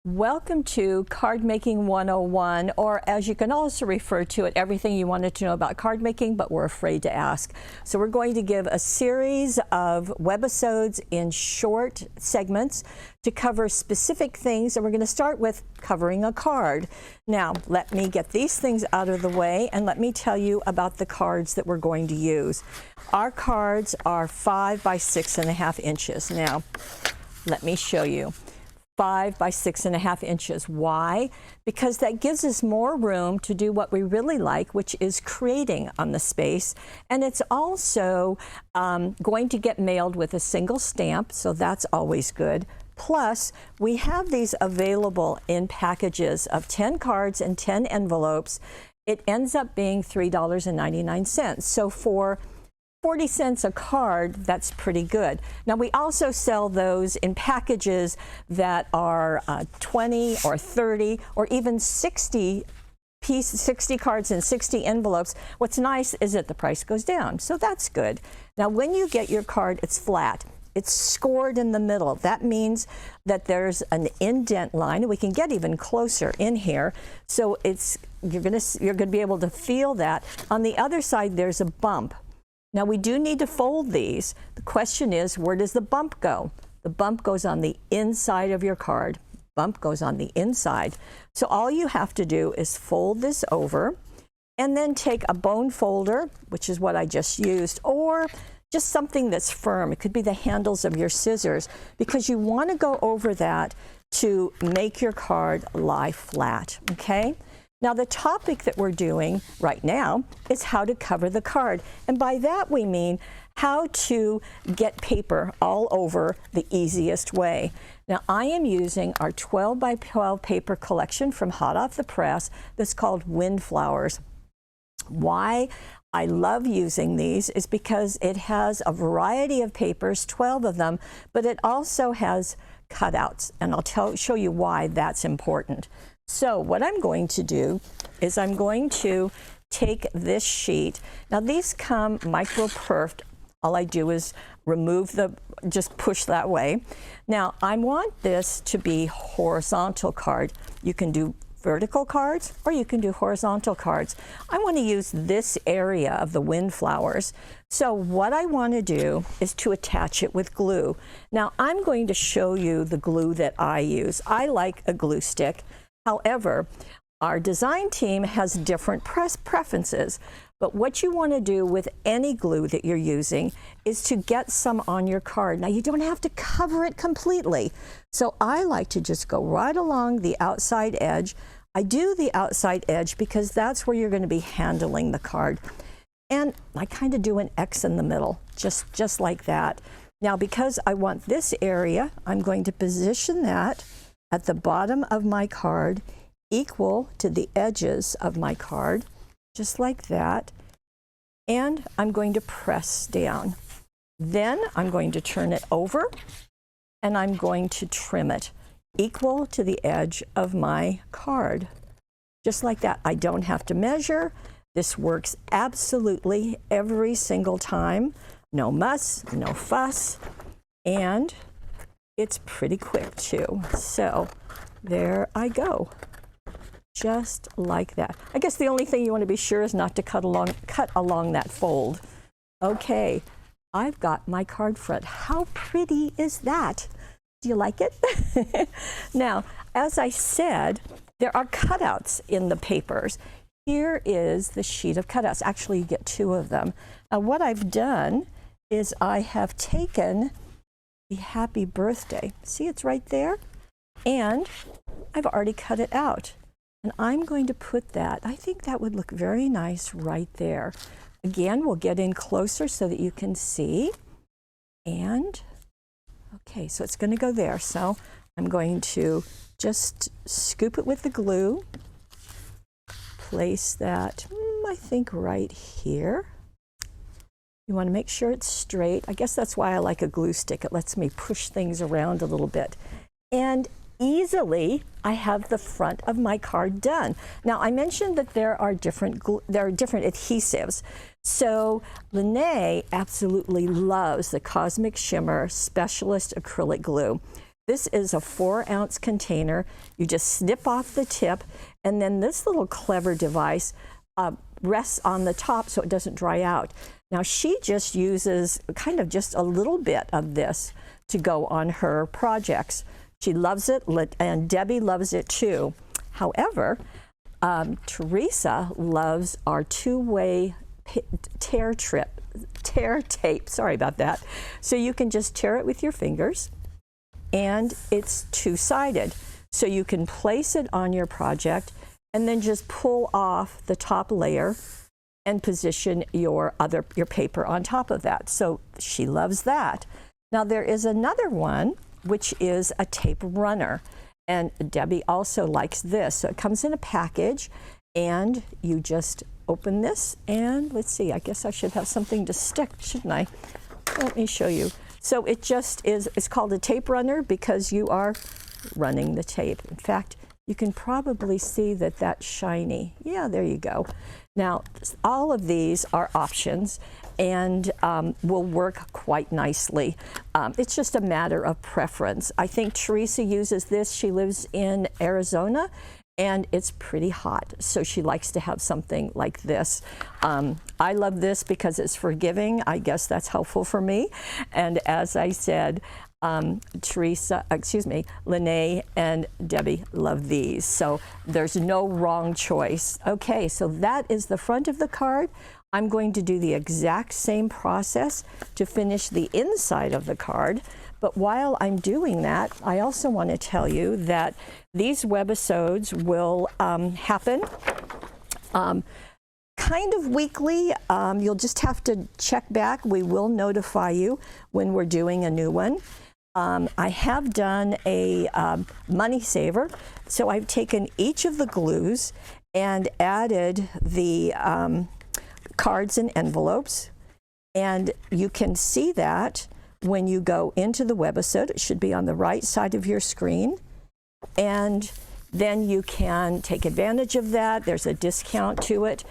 Welcome to Card Making 101, or as you can also refer to it, everything you wanted to know about card making but were afraid to ask. So we're going to give a series of webisodes in short segments to cover specific things, and we're going to start with covering a card. Now, let me get these things out of the way and let me tell you about the cards that we're going to use. Our cards are 5 by 6.5 inches. Now, let me show you. 5 by 6.5 inches. Why? Because that gives us more room to do what we really like, which is creating on the space. And it's also going to get mailed with a single stamp, so that's always good. Plus, we have these available in packages of 10 cards and 10 envelopes. It ends up being $3.99. So for 40 cents a card, that's pretty good. Now, we also sell those in packages that are 20 or 30 or even 60 cards and 60 envelopes. What's nice is that the price goes down, so that's good. Now, when you get your card, it's flat. It's scored in the middle. That means that there's an indent line. We can get even closer in here. So you're gonna be able to feel that. On the other side, there's a bump. Now, we do need to fold these. The question is, where does the bump go? The bump goes on the inside of your card. Bump goes on the inside. So all you have to do is fold this over and then take a bone folder, which is what I just used, or just something that's firm. It could be the handles of your scissors, because you want to go over that to make your card lie flat, okay? Now, the topic that we're doing right now is how to cover the card. And by that we mean how to get paper all over the easiest way. Now, I am using our 12 by 12 paper collection from hot off the press that's called Windflowers. Why I love using these is because it has a variety of papers, 12 of them, but it also has cutouts, and I'll show you why that's important. So what I'm going to do is I'm going to take this sheet. Now, these come micro-perfed. All I do is just push that way. Now, I want this to be horizontal card. You can do vertical cards or you can do horizontal cards. I want to use this area of the Windflowers. So what I want to do is to attach it with glue. Now, I'm going to show you the glue that I use. I like a glue stick. However, our design team has different preferences, but what you want to do with any glue that you're using is to get some on your card. Now, you don't have to cover it completely, so I like to just go right along the outside edge. I do the outside edge because that's where you're going to be handling the card, and I kind of do an X in the middle, just like that. Now, because I want this area, I'm going to position that at the bottom of my card, equal to the edges of my card, just like that. And I'm going to press down. Then I'm going to turn it over and I'm going to trim it equal to the edge of my card. Just like that. I don't have to measure. This works absolutely every single time. No muss, no fuss. And it's pretty quick too. So there I go, just like that. I guess the only thing you want to be sure is not to cut along that fold. Okay, I've got my card front. How pretty is that? Do you like it? Now, as I said, there are cutouts in the papers. Here is the sheet of cutouts. Actually, you get 2 of them. Now, what I've done is I have taken the happy birthday. See, it's right there. And I've already cut it out. And I'm going to put that, I think that would look very nice right there. Again, we'll get in closer so that you can see. And, okay, so it's going to go there. So I'm going to just scoop it with the glue. Place that, I think right here. You want to make sure it's straight. I guess that's why I like a glue stick. It lets me push things around a little bit. And easily, I have the front of my card done. Now, I mentioned that there are different adhesives. So Lene absolutely loves the Cosmic Shimmer Specialist Acrylic Glue. This is a 4-ounce container. You just snip off the tip, and then this little clever device rests on the top so it doesn't dry out. Now she just uses kind of just a little bit of this to go on her projects. She loves it, and Debbie loves it too. However, Teresa loves our two-way tear tape, sorry about that. So you can just tear it with your fingers, and it's two-sided. So you can place it on your project and then just pull off the top layer and position your paper on top of that. So she loves that. Now there is another one, which is a tape runner. And Debbie also likes this. So it comes in a package, and you just open this, and let's see, I guess I should have something to stick, shouldn't I? Let me show you. So it just is, it's called a tape runner because you are running the tape. In fact, you can probably see that that's shiny. Yeah, there you go. Now, all of these are options and will work quite nicely. It's just a matter of preference. I think Teresa uses this. She lives in Arizona, and it's pretty hot, so she likes to have something like this. I love this because it's forgiving. I guess that's helpful for me. And as I said, Lene and Debbie love these, so there's no wrong choice. Okay, so that is the front of the card. I'm going to do the exact same process to finish the inside of the card. But while I'm doing that, I also want to tell you that these webisodes will happen kind of weekly. You'll just have to check back. We will notify you when we're doing a new one. I have done a money saver. So I've taken each of the glues and added the cards and envelopes. And you can see that when you go into the webisode. It should be on the right side of your screen. And then you can take advantage of that. There's a discount to it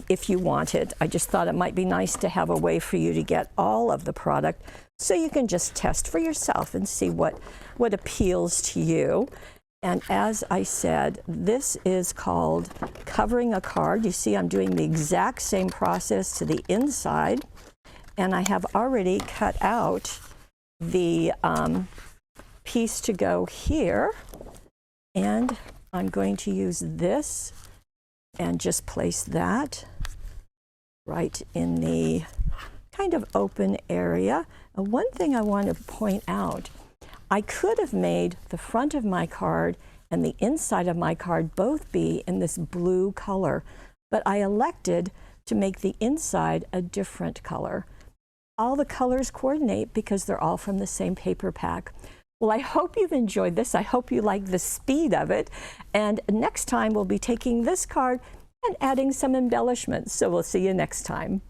if you want it. I just thought it might be nice to have a way for you to get all of the product so you can just test for yourself and see what appeals to you. And as I said, this is called covering a card. You see I'm doing the exact same process to the inside. And I have already cut out the piece to go here. And I'm going to use this and just place that right in the kind of open area. And one thing I want to point out, I could have made the front of my card and the inside of my card both be in this blue color, but I elected to make the inside a different color. All the colors coordinate because they're all from the same paper pack. Well, I hope you've enjoyed this. I hope you like the speed of it. And next time we'll be taking this card and adding some embellishments. So we'll see you next time.